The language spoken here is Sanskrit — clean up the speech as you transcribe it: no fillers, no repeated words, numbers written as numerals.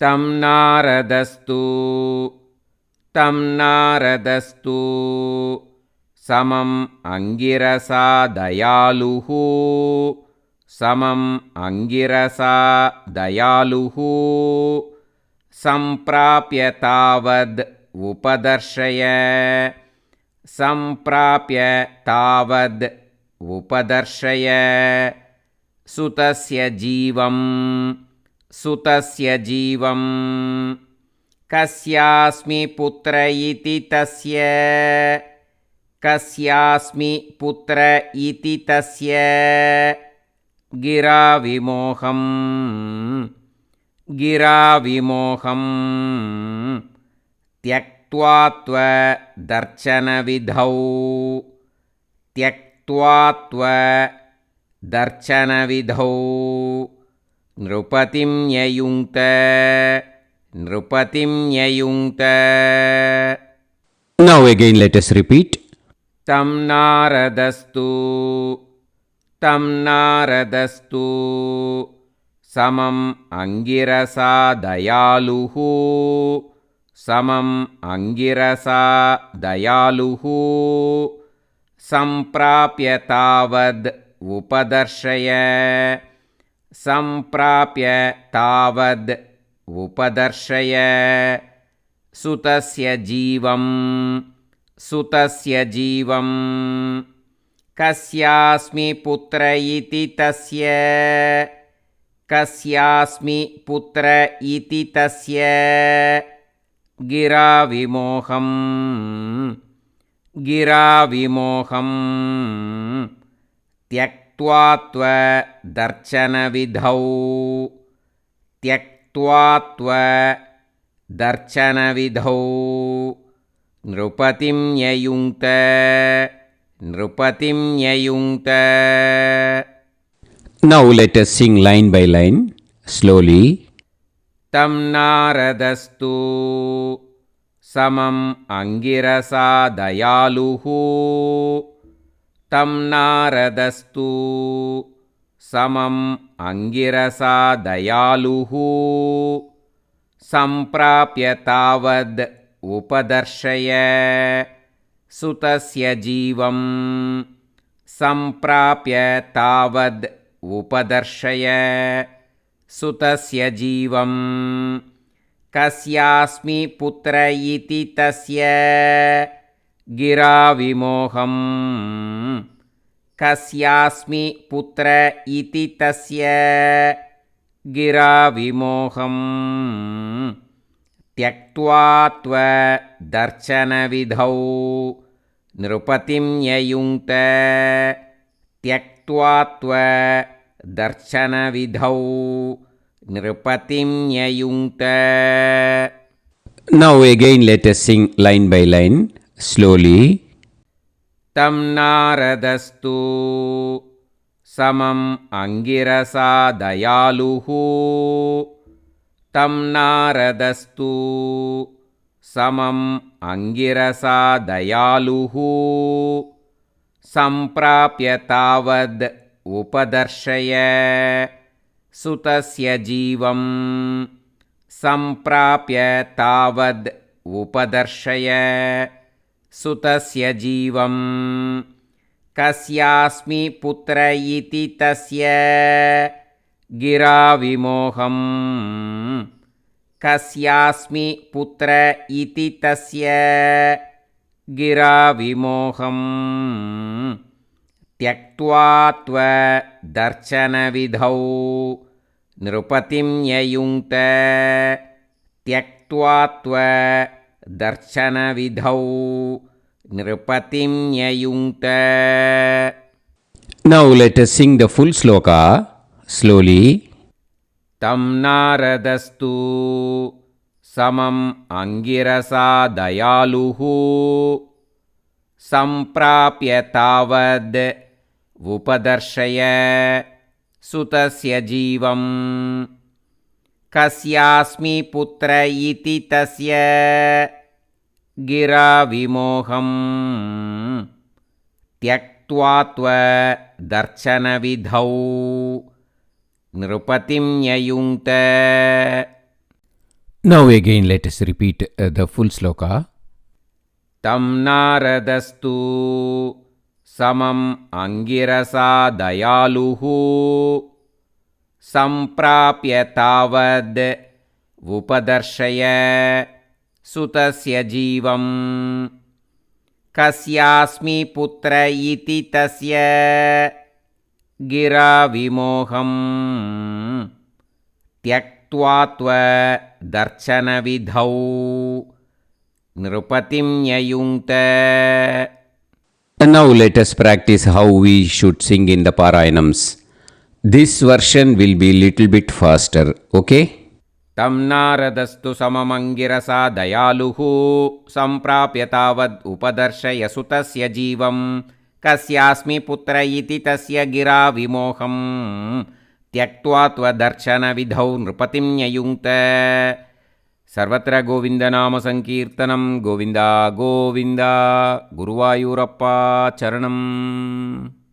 तं नारदस्तु समम् अंगिरसा दयालुः सम्प्राप्य तावद् उपदर्शय सुतस्य जीवं कस्यास्मि पुत्र इति तस्य गिराविमोहं त्यक्त्वा त्वदर्चनविधौ नृपतिं न्ययुङ्क्त. Now again let us repeat. तं नारदस्तु समम् अंगिरसा दयालुः सम्प्राप्य तावद् उपदर्शय सुतस्य जीवं कस्यास्मि पुत्र इति तस्य गिराविमोहं त्यक्त्वा त्वदर्चनविधौ नृपतिं न्ययुङ्क्त. Now let us sing line by line slowly. तं नारदस्तु समम् अंगिरसा दयालुः सम्प्राप्य तावद् उपदर्शय सुतस्य जीवं कस्यास्मि पुत्र इति तस्य गिराविमोहं त्यक्त्वा त्वदर्चनविधौ नृपतिं न्ययुङ्क्त. Now again let us sing line by line slowly. तं नारदस्तु समम् अंगिरसा दयालुः सम्प्राप्य तावद् उपदर्शय सुतस्य जीवं कस्यास्मि पुत्र इति तस्य गिराविमोहं त्यक्त्वा त्वदर्चनविधौ नृपतिं न्ययुङ्क्त. Now let us sing the full sloka slowly. तं नारदस्तु समम् अंगिरसा दयालुः सम्प्राप्य तावद् उपदर्शय सुतस्य जीवं कस्यास्मि पुत्र इति तस्य गिराविमोहं त्यक्त्वा त्वदर्चनविधौ नृपतिं न्ययुङ्क्त. Now again let us repeat the full sloka. तं नारदस्तु समम् अङ्गिरसा दयालुः सम्प्राप्य तावद् उपदर्शय सुतस्य जीवम् कस्यास्मि पुत्र इति तस्य गिरा विमोहम् त्यक्त्वा त्वदर्चनविधौ नृपतिं ययुङ्क्त. And now let us practice how we should sing in the Parayanams. This version will be little bit faster, okay? तं नारदस्तु सममङ्गिरसा दयालुः सम्प्राप्य तावद् उपदर्शय सुतस्य जीवं कस्यास्मि पुत्र इति तस्य गिरा विमोहं त्यक्त्वा त्वदर्शनविधौ नृपतिं ययुङ्क्त. सर्वत्र गोविन्दनामसङ्कीर्तनं गोविन्द गोविन्द. गुरुवायूरप्पा चरणम्.